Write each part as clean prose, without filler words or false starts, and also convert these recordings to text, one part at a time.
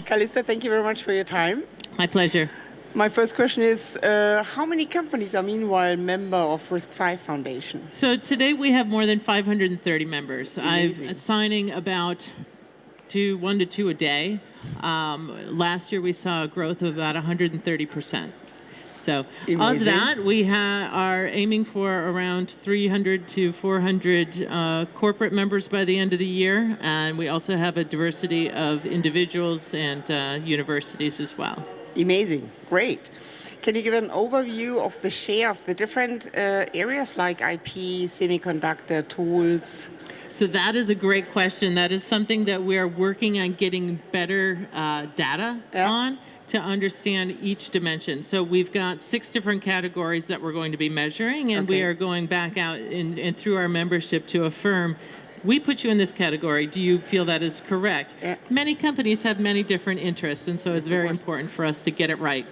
Calista, thank you very much for your time. My pleasure. My first question is, how many companies are meanwhile member of RISC V Foundation? So today we have more than 530 members. Amazing. I'm assigning about 1 to 2 a day. Last year we saw a growth of about 130%. So Amazing. of that, we are aiming for around 300 to 400 corporate members by the end of the year. And we also have a diversity of individuals and universities as well. Amazing, great. Can you give an overview of the share of the different areas like IP, semiconductor, tools? So that is a great question. That is something that we are working on getting better data on to understand each dimension. So we've got 6 different categories that we're going to be measuring, and we are going back out and through our membership to affirm, we put you in this category. Do you feel that is correct? Many companies have many different interests, and so it's very important for us to get it right.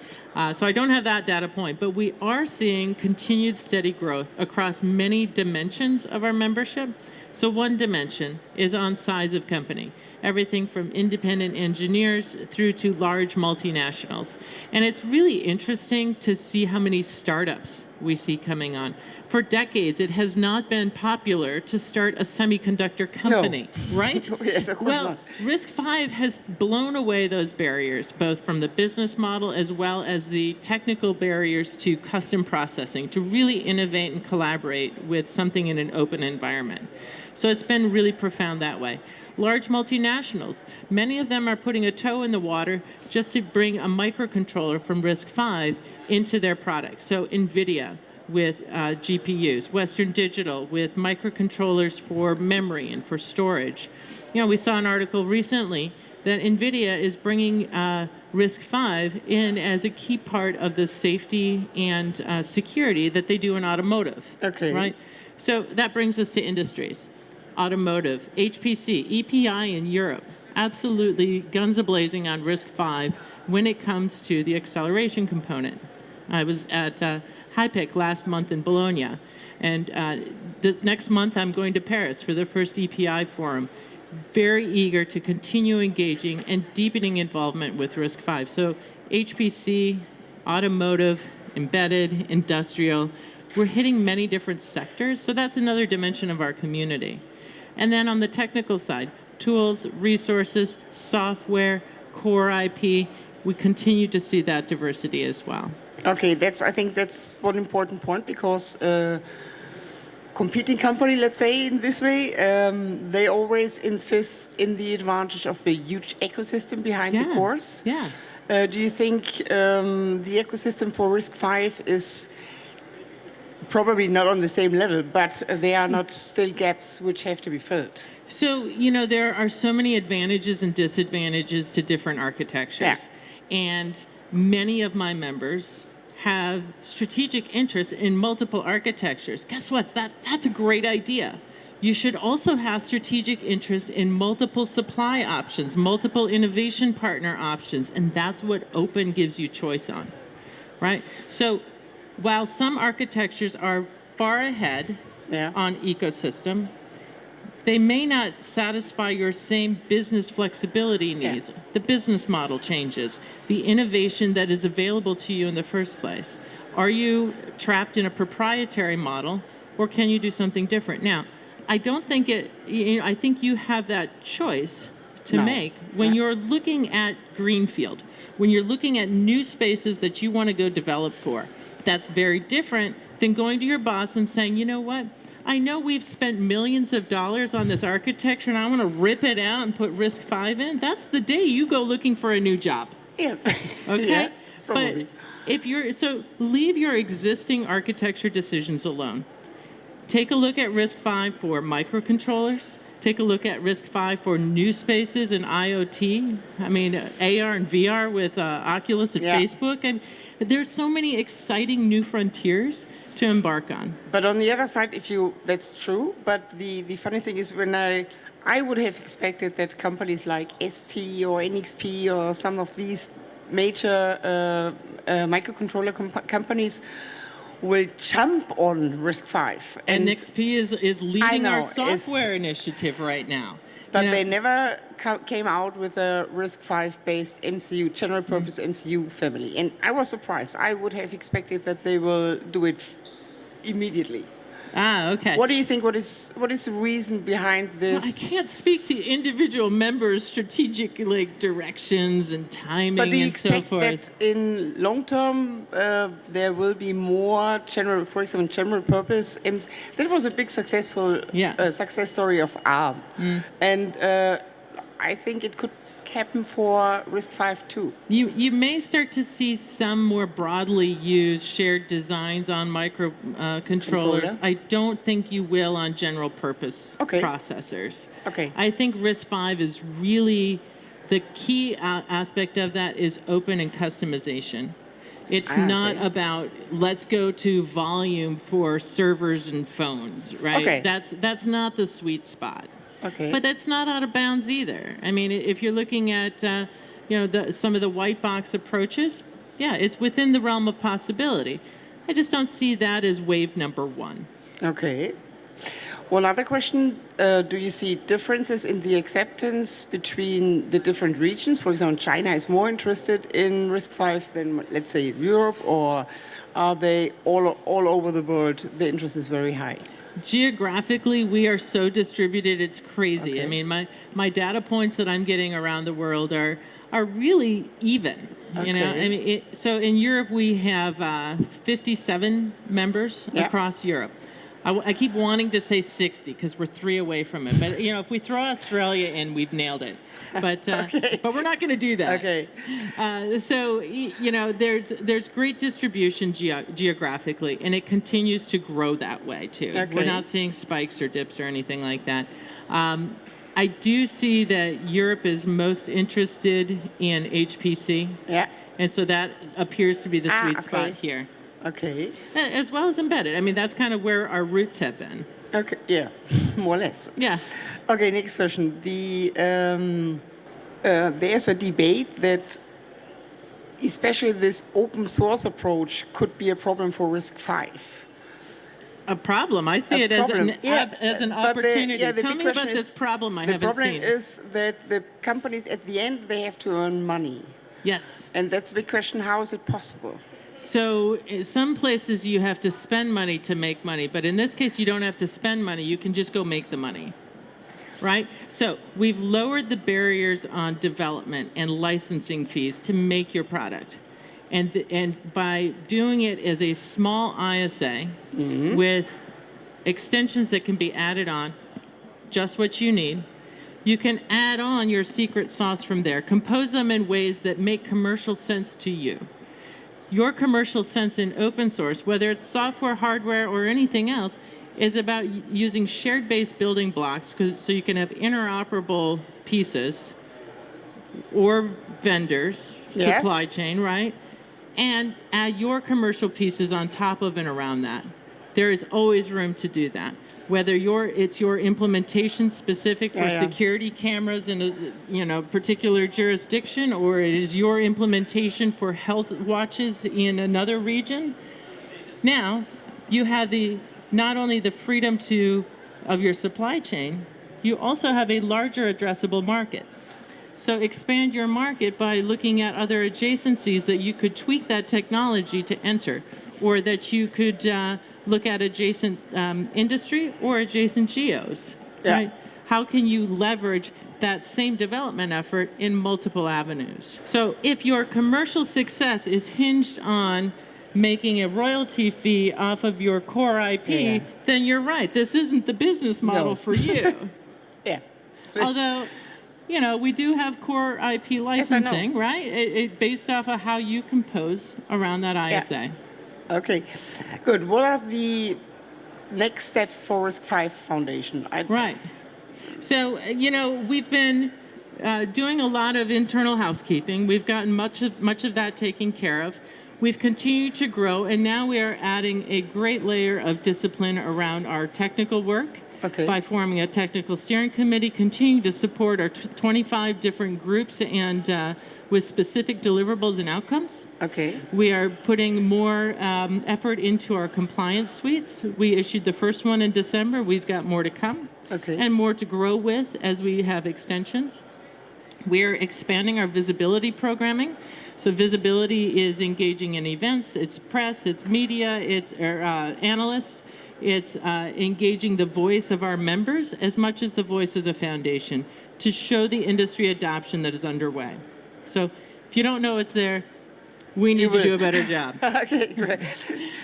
So I don't have that data point, but we are seeing continued steady growth across many dimensions of our membership. So one dimension is on size of company, everything from independent engineers through to large multinationals. And it's really interesting to see how many startups we see coming on. For decades, it has not been popular to start a semiconductor company, right? Yes, of course not. RISC V has blown away those barriers, both from the business model as well as the technical barriers to custom processing, to really innovate and collaborate with something in an open environment. So it's been really profound that way. Large multinationals, many of them are putting a toe in the water just to bring a microcontroller from RISC V into their product. So NVIDIA with GPUs, Western Digital with microcontrollers for memory and for storage. You know, we saw an article recently that NVIDIA is bringing RISC V in as a key part of the safety and security that they do in automotive. Okay. Right? So that brings us to industries. Automotive, HPC, EPI in Europe, absolutely guns a-blazing on RISC V when it comes to the acceleration component. I was at HiPiC last month in Bologna, and the next month I'm going to Paris for the first EPI forum. Very eager to continue engaging and deepening involvement with RISC V. So HPC, automotive, embedded, industrial, we're hitting many different sectors, so that's another dimension of our community. And then on the technical side, tools, resources, software, core IP, we continue to see that diversity as well. Okay, I think that's one important point, because competing company, let's say in this way, they always insist in the advantage of the huge ecosystem behind the course. Yeah. Do you think the ecosystem for RISC V is probably not on the same level, but there are not still gaps which have to be filled? So, you know, there are so many advantages and disadvantages to different architectures. And many of my members have strategic interests in multiple architectures. Guess what? That's a great idea. You should also have strategic interest in multiple supply options, multiple innovation partner options, and that's what open gives you choice on, right? So while some architectures are far ahead on ecosystem, they may not satisfy your same business flexibility needs. The business model changes, the innovation that is available to you in the first place. Are you trapped in a proprietary model, or can you do something different? Now, I don't think I think you have that choice to make when you're looking at greenfield, when you're looking at new spaces that you want to go develop for. That's very different than going to your boss and saying, you know what, I know we've spent millions of dollars on this architecture and I want to rip it out and put RISC V in. That's the day you go looking for a new job. Yeah. Okay? Yeah, probably. But so leave your existing architecture decisions alone. Take a look at RISC V for microcontrollers. Take a look at RISC V for new spaces and IoT. I mean, AR and VR with Oculus and Facebook. And there's so many exciting new frontiers to embark on. But on the other side, that's true. But the funny thing is, when I would have expected that companies like ST or NXP or some of these major microcontroller companies will jump on RISC V. And NXP is leading our software initiative right now. But you know, they never came out with a RISC V based MCU, general purpose MCU family. And I was surprised. I would have expected that they will do it immediately. okay. What do you think? What is the reason behind this? Well, I can't speak to individual members' strategic directions and timing But do you and so expect forth. that in long term there will be more general, for example, general purpose? That was a big success story of ARM, and I think it could happen for RISC V too. You may start to see some more broadly used shared designs on microcontrollers. I don't think you will on general purpose processors. Okay. I think RISC V is really the key aspect of that is open and customization. It's not about let's go to volume for servers and phones, right? Okay. That's not the sweet spot. Okay. But that's not out of bounds either. I mean, if you're looking at some of the white box approaches, it's within the realm of possibility. I just don't see that as wave number one. Okay. One other question, do you see differences in the acceptance between the different regions? For example, China is more interested in RISC V than, let's say, Europe, or are they all over the world, the interest is very high? Geographically, we are so distributed, it's crazy. Okay. I mean, my data points that I'm getting around the world are really even. You know, I mean, so in Europe we have 57 members across Europe. I keep wanting to say 60 because we're 3 away from it. But if we throw Australia in, we've nailed it. But but we're not going to do that. Okay. So there's great distribution geographically, and it continues to grow that way too. Okay. We're not seeing spikes or dips or anything like that. I do see that Europe is most interested in HPC. Yeah. And so that appears to be the sweet spot here. Okay. As well as embedded. I mean, that's kind of where our roots have been. Okay. Yeah. More or less. Yeah. Okay. Next question. There's a debate that, especially this open source approach, could be a problem for RISC V. A problem. I see it as an opportunity. Tell me about this problem I haven't seen. The problem is that the companies at the end, they have to earn money. Yes. And that's the big question, how is it possible? So in some places you have to spend money to make money, but in this case you don't have to spend money, you can just go make the money. Right? So we've lowered the barriers on development and licensing fees to make your product. And by doing it as a small ISA with extensions that can be added on, just what you need, you can add on your secret sauce from there, compose them in ways that make commercial sense to you. Your commercial sense in open source, whether it's software, hardware, or anything else, is about using shared-based building blocks so you can have interoperable pieces or vendors, supply chain, right? And add your commercial pieces on top of and around that. There is always room to do that. Whether it's your implementation specific for security cameras in a particular jurisdiction, or it is your implementation for health watches in another region. Now, you have not only the freedom of your supply chain, you also have a larger addressable market. So expand your market by looking at other adjacencies that you could tweak that technology to enter, or that you could look at adjacent industry or adjacent geos. Right? How can you leverage that same development effort in multiple avenues? So if your commercial success is hinged on making a royalty fee off of your core IP, then you're right. This isn't the business model for you. Although, we do have core IP licensing, right? It based off of how you compose around that ISA. Okay, good. What are the next steps for RISC V Foundation? Right. So, we've been doing a lot of internal housekeeping. We've gotten much of that taken care of. We've continued to grow, and now we are adding a great layer of discipline around our technical work by forming a technical steering committee, continuing to support our 25 different groups and with specific deliverables and outcomes. Okay. We are putting more effort into our compliance suites. We issued the first one in December. We've got more to come. Okay. And more to grow with as we have extensions. We're expanding our visibility programming. So visibility is engaging in events, it's press, it's media, it's analysts. It's engaging the voice of our members as much as the voice of the foundation to show the industry adoption that is underway. So if you don't know it's there, we need to do a better job. Okay, great.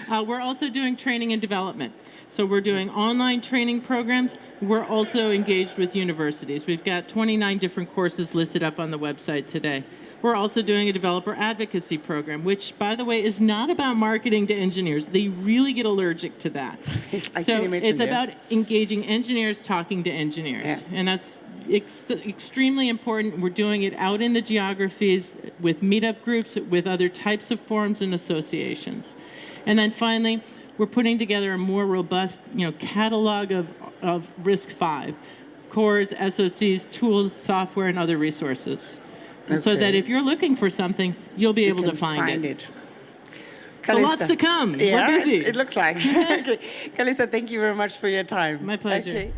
We're also doing training and development. So we're doing online training programs. We're also engaged with universities. We've got 29 different courses listed up on the website today. We're also doing a developer advocacy program, which, by the way, is not about marketing to engineers. They really get allergic to that. So it's about engaging engineers talking to engineers. Yeah. And that's extremely important. We're doing it out in the geographies with meetup groups, with other types of forums and associations. And then finally, we're putting together a more robust, catalog of RISC V, cores, SOCs, tools, software, and other resources. Okay. So that if you're looking for something, you'll be able to find it. So lots to come. Yeah, we're busy. It looks like. Okay. Calista, thank you very much for your time. My pleasure. Okay.